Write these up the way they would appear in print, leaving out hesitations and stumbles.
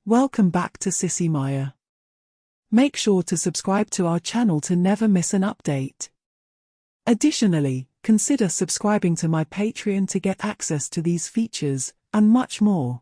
Welcome back to Sissy Maya. Make sure to subscribe to our channel to never miss an update. Additionally, consider subscribing to my Patreon to get access to these features, and much more.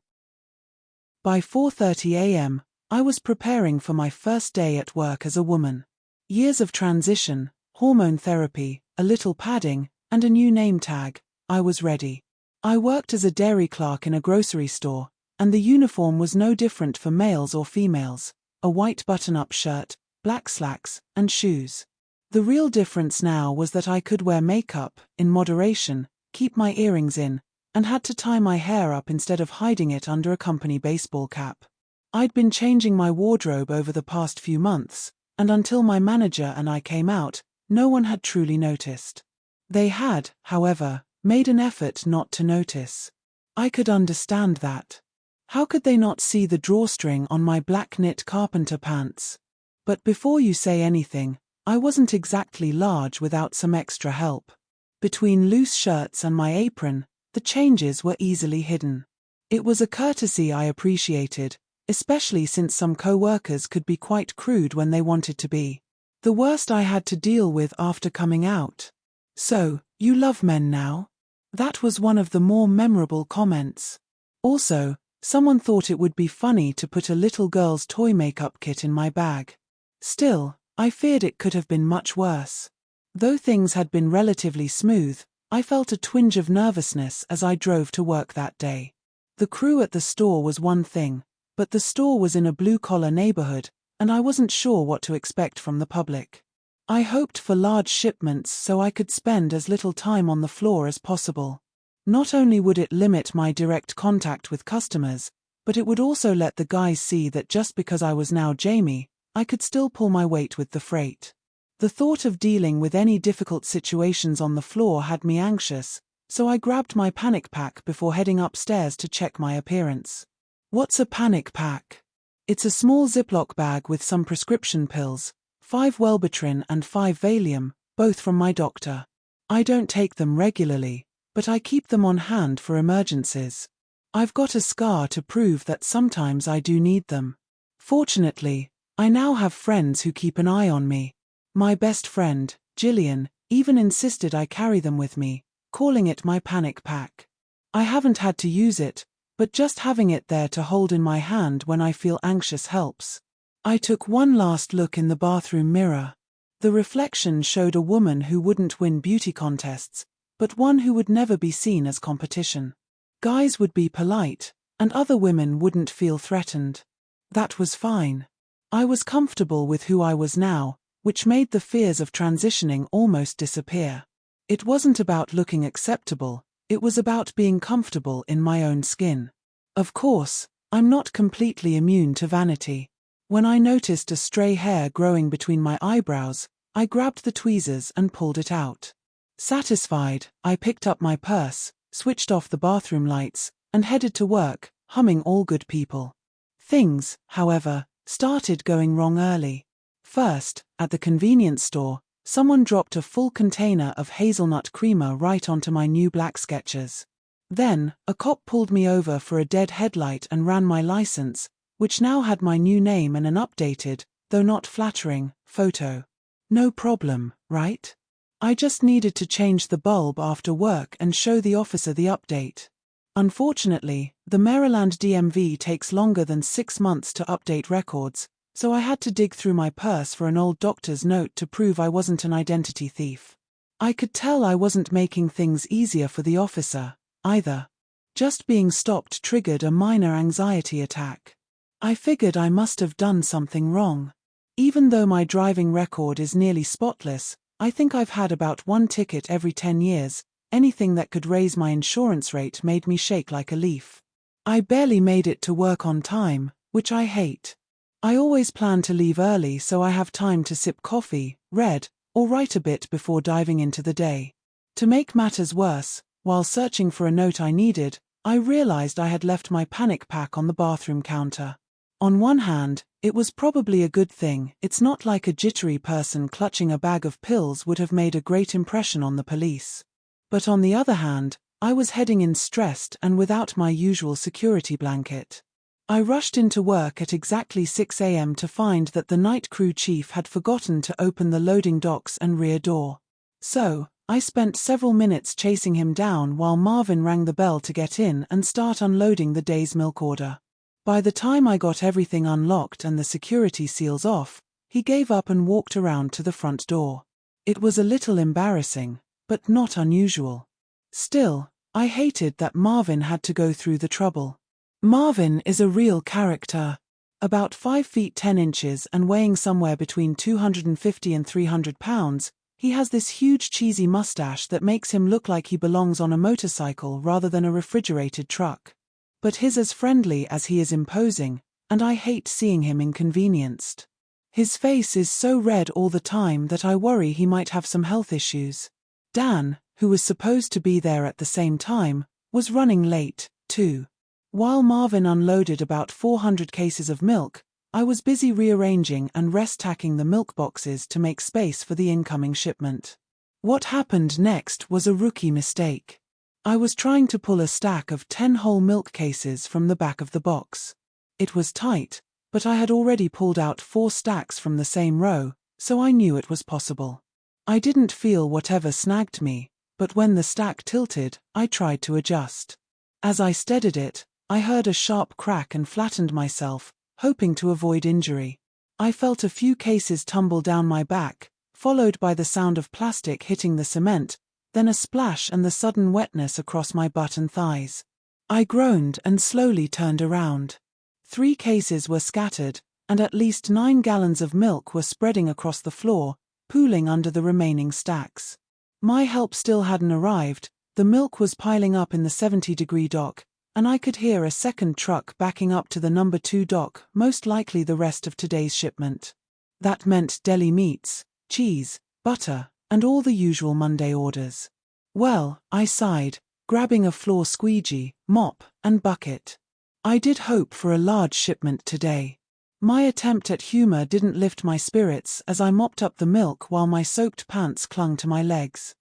By 4:30 a.m., I was preparing for my first day at work as a woman. Years of transition, hormone therapy, a little padding, and a new name tag. I was ready. I worked as a dairy clerk in a grocery store, and the uniform was no different for males or females: a white button-up shirt, black slacks, and shoes. The real difference now was that I could wear makeup, in moderation, keep my earrings in, and had to tie my hair up instead of hiding it under a company baseball cap. I'd been changing my wardrobe over the past few months, and until my manager and I came out, no one had truly noticed. They had, however, made an effort not to notice. I could understand that. How could they not see the drawstring on my black knit carpenter pants? But before you say anything, I wasn't exactly large without some extra help. Between loose shirts and my apron, the changes were easily hidden. It was a courtesy I appreciated, especially since some co-workers could be quite crude when they wanted to be. The worst I had to deal with after coming out. "So, you love men now?" That was one of the more memorable comments. Also, someone thought it would be funny to put a little girl's toy makeup kit in my bag. Still, I feared it could have been much worse. Though things had been relatively smooth, I felt a twinge of nervousness as I drove to work that day. The crew at the store was one thing, but the store was in a blue-collar neighborhood, and I wasn't sure what to expect from the public. I hoped for large shipments so I could spend as little time on the floor as possible. Not only would it limit my direct contact with customers, but it would also let the guys see that just because I was now Jamie, I could still pull my weight with the freight. The thought of dealing with any difficult situations on the floor had me anxious, so I grabbed my panic pack before heading upstairs to check my appearance. What's a panic pack? It's a small Ziploc bag with some prescription pills, 5 Wellbutrin and 5 Valium, both from my doctor. I don't take them regularly, but I keep them on hand for emergencies. I've got a scar to prove that sometimes I do need them. Fortunately, I now have friends who keep an eye on me. My best friend, Jillian, even insisted I carry them with me, calling it my panic pack. I haven't had to use it, but just having it there to hold in my hand when I feel anxious helps. I took one last look in the bathroom mirror. The reflection showed a woman who wouldn't win beauty contests, but one who would never be seen as competition. Guys would be polite, and other women wouldn't feel threatened. That was fine. I was comfortable with who I was now, which made the fears of transitioning almost disappear. It wasn't about looking acceptable, it was about being comfortable in my own skin. Of course, I'm not completely immune to vanity. When I noticed a stray hair growing between my eyebrows, I grabbed the tweezers and pulled it out. Satisfied, I picked up my purse, switched off the bathroom lights, and headed to work, humming All Good People. Things, however, started going wrong early. First, at the convenience store, someone dropped a full container of hazelnut creamer right onto my new black Skechers. Then, a cop pulled me over for a dead headlight and ran my license, which now had my new name and an updated, though not flattering, photo. No problem, right? I just needed to change the bulb after work and show the officer the update. Unfortunately, the Maryland DMV takes longer than 6 months to update records, so I had to dig through my purse for an old doctor's note to prove I wasn't an identity thief. I could tell I wasn't making things easier for the officer, either. Just being stopped triggered a minor anxiety attack. I figured I must have done something wrong. Even though my driving record is nearly spotless, I think I've had about 1 ticket every 10 years, anything that could raise my insurance rate made me shake like a leaf. I barely made it to work on time, which I hate. I always plan to leave early so I have time to sip coffee, read, or write a bit before diving into the day. To make matters worse, while searching for a note I needed, I realized I had left my panic pack on the bathroom counter. On one hand, it was probably a good thing. It's not like a jittery person clutching a bag of pills would have made a great impression on the police. But on the other hand, I was heading in stressed and without my usual security blanket. I rushed into work at exactly 6 a.m. to find that the night crew chief had forgotten to open the loading docks and rear door. So, I spent several minutes chasing him down while Marvin rang the bell to get in and start unloading the day's milk order. By the time I got everything unlocked and the security seals off, he gave up and walked around to the front door. It was a little embarrassing, but not unusual. Still, I hated that Marvin had to go through the trouble. Marvin is a real character. About 5 feet 10 inches and weighing somewhere between 250 and 300 pounds, he has this huge cheesy mustache that makes him look like he belongs on a motorcycle rather than a refrigerated truck. But he's as friendly as he is imposing, and I hate seeing him inconvenienced. His face is so red all the time that I worry he might have some health issues. Dan, who was supposed to be there at the same time, was running late, too. While Marvin unloaded about 400 cases of milk, I was busy rearranging and rest-tacking the milk boxes to make space for the incoming shipment. What happened next was a rookie mistake. I was trying to pull a stack of 10 whole milk cases from the back of the box. It was tight, but I had already pulled out 4 stacks from the same row, so I knew it was possible. I didn't feel whatever snagged me, but when the stack tilted, I tried to adjust. As I steadied it, I heard a sharp crack and flattened myself, hoping to avoid injury. I felt a few cases tumble down my back, followed by the sound of plastic hitting the cement, then a splash and the sudden wetness across my butt and thighs. I groaned and slowly turned around. 3 cases were scattered, and at least 9 gallons of milk were spreading across the floor, pooling under the remaining stacks. My help still hadn't arrived, the milk was piling up in the 70-degree dock, and I could hear a second truck backing up to the number 2 dock, most likely the rest of today's shipment. That meant deli meats, cheese, butter, and all the usual Monday orders. Well, I sighed, grabbing a floor squeegee, mop, and bucket. I did hope for a large shipment today. My attempt at humor didn't lift my spirits as I mopped up the milk while my soaked pants clung to my legs.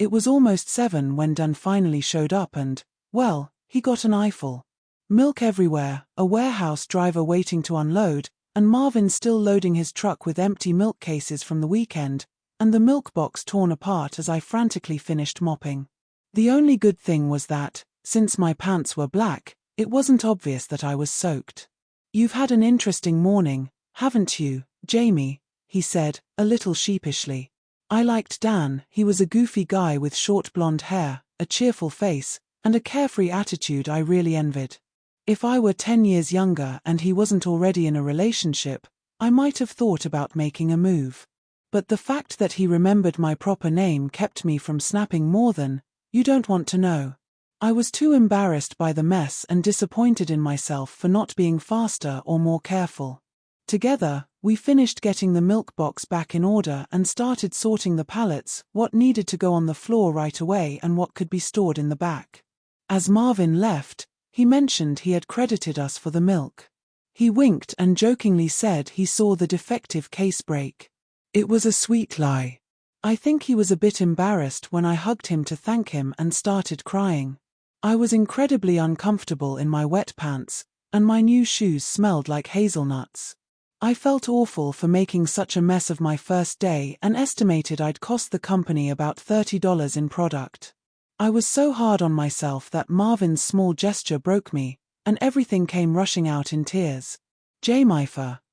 It was almost 7 when Dan finally showed up and, well, he got an eyeful. Milk everywhere, a warehouse driver waiting to unload, and Marvin still loading his truck with empty milk cases from the weekend, and the milk box torn apart as I frantically finished mopping. The only good thing was that, since my pants were black, it wasn't obvious that I was soaked. "You've had an interesting morning, haven't you, Jamie?" he said, a little sheepishly. I liked Dan. He was a goofy guy with short blonde hair, a cheerful face, and a carefree attitude I really envied. If I were 10 years younger and he wasn't already in a relationship, I might have thought about making a move. But the fact that he remembered my proper name kept me from snapping more than, "You don't want to know." I was too embarrassed by the mess and disappointed in myself for not being faster or more careful. Together, we finished getting the milk box back in order and started sorting the pallets, what needed to go on the floor right away and what could be stored in the back. As Marvin left, he mentioned he had credited us for the milk. He winked and jokingly said he saw the defective case break. It was a sweet lie. I think he was a bit embarrassed when I hugged him to thank him and started crying. I was incredibly uncomfortable in my wet pants, and my new shoes smelled like hazelnuts. I felt awful for making such a mess of my first day and estimated I'd cost the company about $30 in product. I was so hard on myself that Marvin's small gesture broke me, and everything came rushing out in tears. "Jamie,"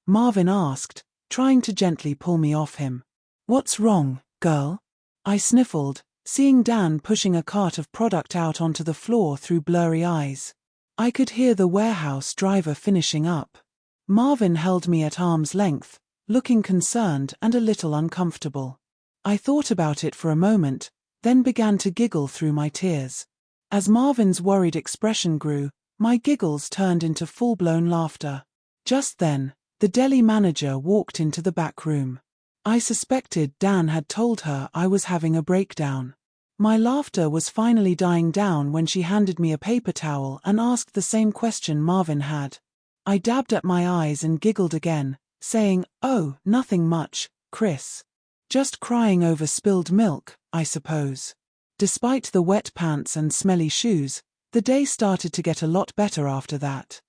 Marvin asked, trying to gently pull me off him. "What's wrong, girl?" I sniffled, seeing Dan pushing a cart of product out onto the floor through blurry eyes. I could hear the warehouse driver finishing up. Marvin held me at arm's length, looking concerned and a little uncomfortable. I thought about it for a moment, then began to giggle through my tears. As Marvin's worried expression grew, my giggles turned into full-blown laughter. Just then, the deli manager walked into the back room. I suspected Dan had told her I was having a breakdown. My laughter was finally dying down when she handed me a paper towel and asked the same question Marvin had. I dabbed at my eyes and giggled again, saying, "Oh, nothing much, Chris. Just crying over spilled milk, I suppose." Despite the wet pants and smelly shoes, the day started to get a lot better after that.